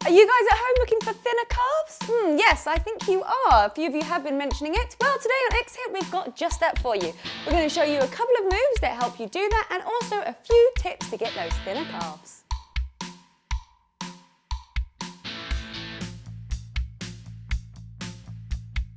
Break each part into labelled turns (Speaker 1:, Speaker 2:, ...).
Speaker 1: Are you guys at home looking for thinner calves? Yes, I think you are. A few of you have been mentioning it. Well, today on X-Hit, we've got just that for you. We're going to show you a couple of moves that help you do that and also a few tips to get those thinner calves.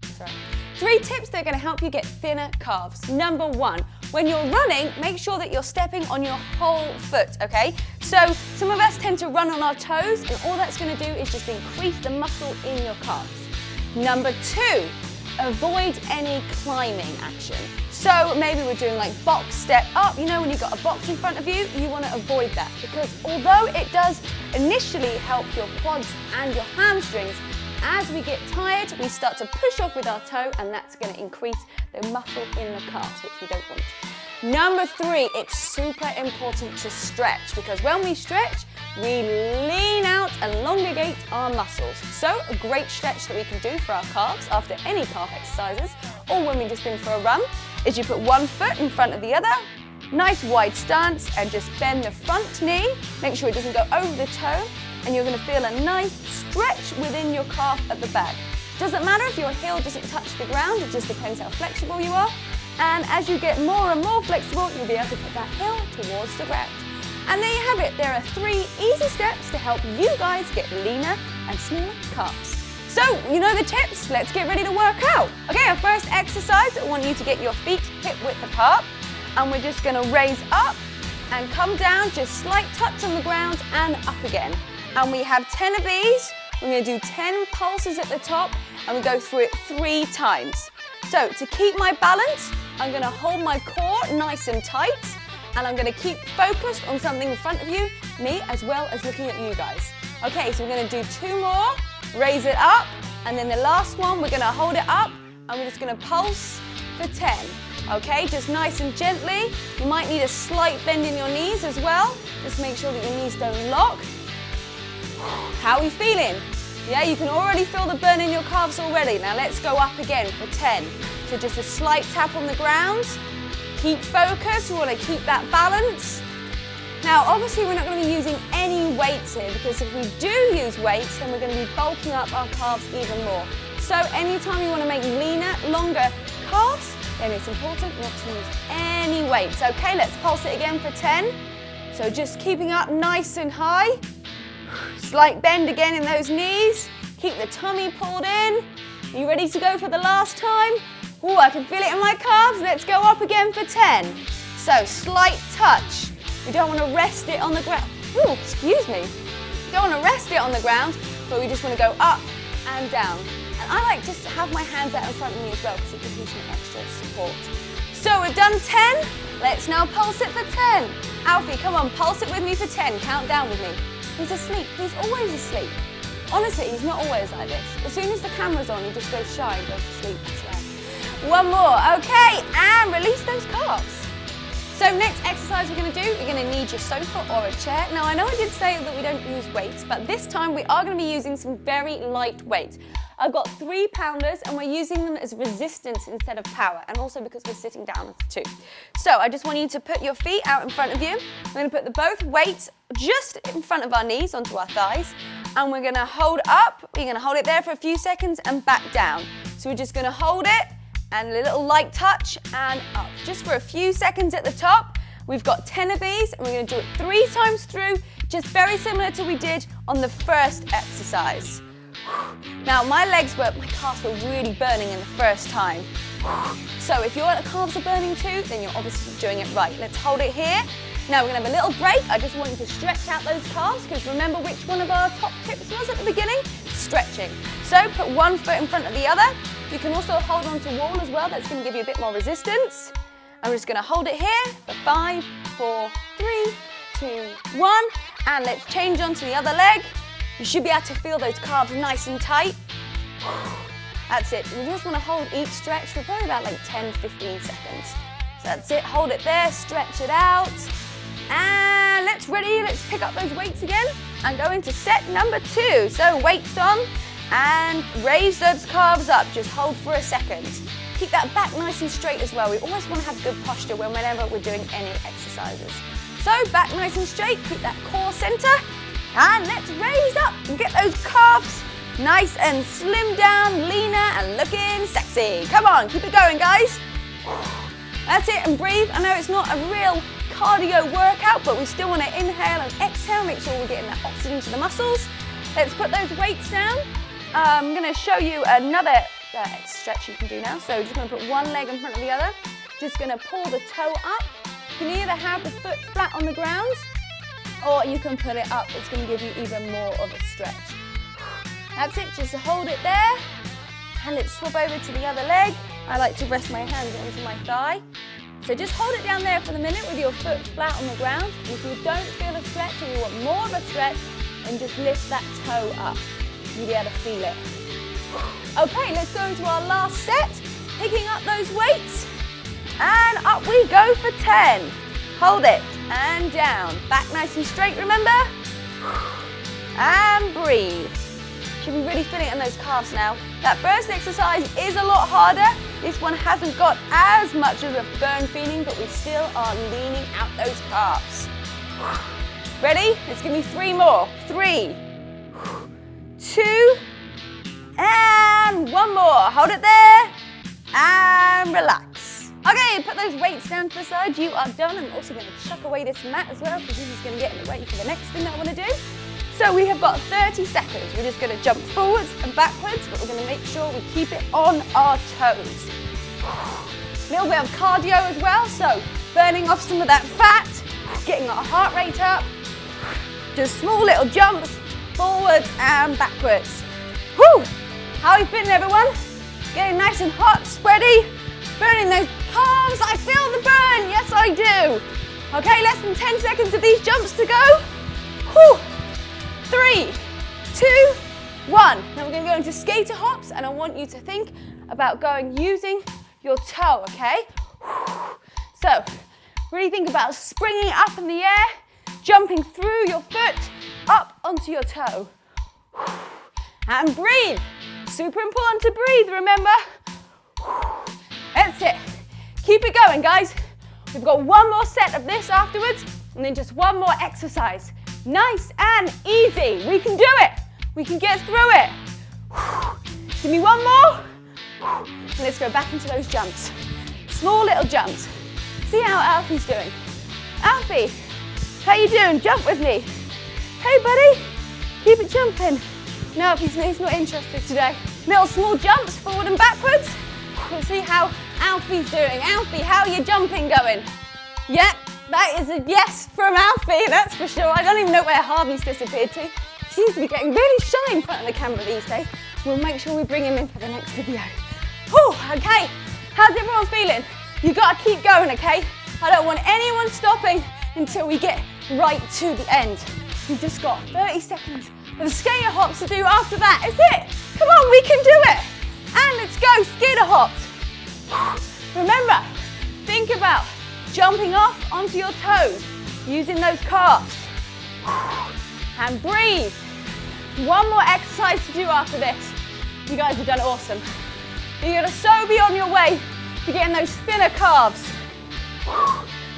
Speaker 1: Sorry. 3 tips that are going to help you get thinner calves. Number 1, when you're running, make sure that you're stepping on your whole foot, okay? So some of us tend to run on our toes, and all that's going to do is just increase the muscle in your calves. Number 2, avoid any climbing action. So maybe we're doing like box step up, you know, when you've got a box in front of you, you want to avoid that because although it does initially help your quads and your hamstrings, as we get tired, we start to push off with our toe and that's going to increase the muscle in the calves, which we don't want. Number 3, it's super important to stretch because when we stretch, we lean out and elongate our muscles. So a great stretch that we can do for our calves after any calf exercises or when we've just been for a run is you put one foot in front of the other, nice wide stance and just bend the front knee, make sure it doesn't go over the toe and you're going to feel a nice stretch within your calf at the back. Doesn't matter if your heel doesn't touch the ground, it just depends how flexible you are. And as you get more and more flexible, you'll be able to put that heel towards the ground. And there you have it. There are 3 easy steps to help you guys get leaner and smaller calves. So, you know the tips, let's get ready to work out. Okay, our first exercise, I want you to get your feet hip width apart. And we're just gonna raise up and come down, just slight touch on the ground and up again. And we have 10 of these. We're going to do 10 pulses at the top and we go through it 3 times. So to keep my balance, I'm going to hold my core nice and tight and I'm going to keep focused on something in front of you, me, as well as looking at you guys. Okay, so we're going to do 2 more, raise it up, and then the last one, we're going to hold it up and we're just going to pulse for 10. Okay, just nice and gently. You might need a slight bend in your knees as well. Just make sure that your knees don't lock. How are we feeling? Yeah, you can already feel the burn in your calves already. Now let's go up again for 10. So just a slight tap on the ground. Keep focused, we want to keep that balance. Now obviously we're not going to be using any weights here because if we do use weights then we're going to be bulking up our calves even more. So anytime you want to make leaner, longer calves, then it's important not to use any weights. Okay, let's pulse it again for 10. So just keeping up nice and high. Slight bend again in those knees. Keep the tummy pulled in. Are you ready to go for the last time? Oh, I can feel it in my calves. Let's go up again for 10. So slight touch. We don't want to rest it on the ground. Oh, excuse me. Don't want to rest it on the ground, but we just want to go up and down. And I like to have my hands out in front of me as well because it gives me some extra support. So we've done 10. Let's now pulse it for 10. Alfie, come on, pulse it with me for 10. Count down with me. He's asleep. He's always asleep. Honestly, he's not always like this. As soon as the camera's on, he just goes shy and goes to sleep, I swear. One more. Okay, and release those calves. So next exercise we're going to do, you're going to need your sofa or a chair. Now, I know I did say that we don't use weights, but this time we are going to be using some very light weights. I've got 3-pounders and we're using them as resistance instead of power and also because we're sitting down too. So I just want you to put your feet out in front of you. We're going to put both weights just in front of our knees onto our thighs and we're going to hold up. We're going to hold it there for a few seconds and back down. So we're just going to hold it and a little light touch and up. Just for a few seconds at the top. We've got 10 of these and we're going to do it 3 times through, just very similar to we did on the first exercise. Now my calves were really burning in the first time. So if your calves are burning too, then you're obviously doing it right. Let's hold it here. Now we're going to have a little break. I just want you to stretch out those calves because remember which one of our top tips was at the beginning? Stretching. So put one foot in front of the other. You can also hold on to wall as well. That's going to give you a bit more resistance. I'm just going to hold it here for 5, 4, 3, 2, 1. And let's change on to the other leg. You should be able to feel those calves nice and tight. That's it. You just want to hold each stretch for probably about like 10, 15 seconds. So that's it. Hold it there, stretch it out. And let's pick up those weights again and go into set number 2. So weights on and raise those calves up. Just hold for a second. Keep that back nice and straight as well. We always want to have good posture whenever we're doing any exercises. So back nice and straight, keep that core center. And let's raise up and get those Nice and slim down, leaner and looking sexy. Come on, keep it going, guys. That's it, and breathe. I know it's not a real cardio workout, but we still want to inhale and exhale, make sure we're getting that oxygen to the muscles. Let's put those weights down. I'm going to show you another stretch you can do now. So just going to put one leg in front of the other. Just going to pull the toe up. You can either have the foot flat on the ground, or you can put it up. It's going to give you even more of a stretch. That's it, just hold it there. And let's swap over to the other leg. I like to rest my hands onto my thigh. So just hold it down there for the minute with your foot flat on the ground. And if you don't feel a stretch or you want more of a stretch, then just lift that toe up. You'll be able to feel it. Okay, let's go into our last set. Picking up those weights. And up we go for 10. Hold it and down. Back nice and straight, remember? And breathe. Should be really feeling it in those calves now. That first exercise is a lot harder. This one hasn't got as much of a burn feeling, but we still are leaning out those calves. Ready? Let's give me 3 more. 3, 2, and 1 more. Hold it there and relax. Okay, put those weights down to the side. You are done. I'm also going to chuck away this mat as well, because this is going to get in the way for the next thing that I want to do. So we have got 30 seconds. We're just going to jump forwards and backwards, but we're going to make sure we keep it on our toes. A little bit of cardio as well, so burning off some of that fat, getting our heart rate up. Just small little jumps, forwards and backwards. Whew! How are you feeling, everyone? Getting nice and hot, spready, burning those calves. I feel the burn, yes I do. Okay, less than 10 seconds of these jumps to go. Whew! 3, 2, 1. Now we're going to go into skater hops, and I want you to think about using your toe, okay? So, really think about springing up in the air, jumping through your foot, up onto your toe. And breathe. Super important to breathe, remember? That's it. Keep it going, guys. We've got 1 more set of this afterwards, and then just 1 more exercise. Nice and easy. We can do it. We can get through it. Give me 1 more. And let's go back into those jumps. Small little jumps. See how Alfie's doing. Alfie, how you doing? Jump with me. Hey, buddy. Keep it jumping. No, he's not interested today. Little small jumps forward and backwards. Let's see how Alfie's doing. Alfie, how are your jumping going? Yep. That is a yes from Alfie, that's for sure. I don't even know where Harvey's disappeared to. He seems to be getting really shy in front of the camera these days. We'll make sure we bring him in for the next video. Whew, okay, how's everyone feeling? You've got to keep going, okay? I don't want anyone stopping until we get right to the end. We've just got 30 seconds of skater hops to do after that. Is it? Come on, we can do it. And let's go, skater hops. Remember, think about jumping off onto your toes, using those calves. And breathe. 1 more exercise to do after this. You guys have done awesome. You're going to so be on your way to getting those thinner calves.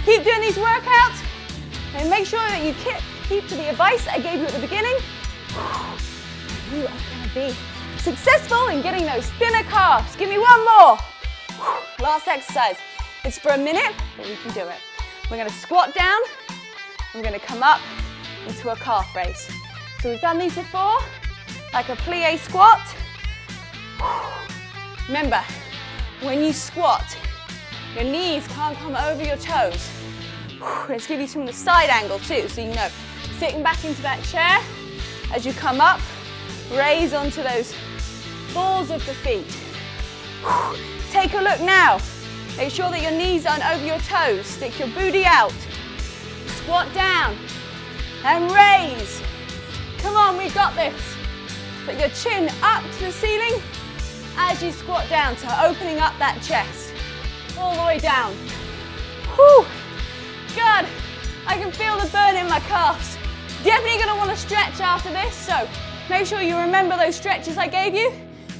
Speaker 1: Keep doing these workouts and make sure that you keep to the advice that I gave you at the beginning. You are going to be successful in getting those thinner calves. Give me 1 more. Last exercise. It's for a minute, but we can do it. We're going to squat down. We're going to come up into a calf raise. So we've done these before, like a plie squat. Remember, when you squat, your knees can't come over your toes. Let's give you some of the side angle too, so you know. Sitting back into that chair, as you come up, raise onto those balls of the feet. Take a look now. Make sure that your knees aren't over your toes. Stick your booty out. Squat down and raise. Come on, we've got this. Put your chin up to the ceiling as you squat down, so opening up that chest. All the way down. Whew. God, I can feel the burn in my calves. Definitely going to want to stretch after this, so make sure you remember those stretches I gave you.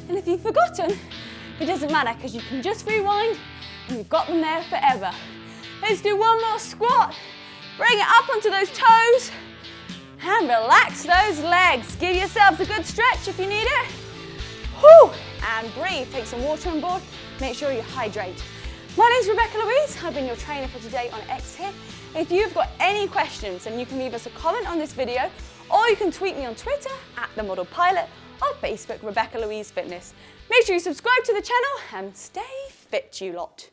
Speaker 1: And if you've forgotten, it doesn't matter, because you can just rewind and you've got them there forever. Let's do 1 more squat. Bring it up onto those toes. And relax those legs. Give yourselves a good stretch if you need it. Whew. And breathe. Take some water on board. Make sure you hydrate. My name's Rebecca Louise. I've been your trainer for today on X here. If you've got any questions, then you can leave us a comment on this video, or you can tweet me on Twitter @TheModelPilot, or Facebook Rebecca Louise Fitness. Make sure you subscribe to the channel and stay fit, you lot.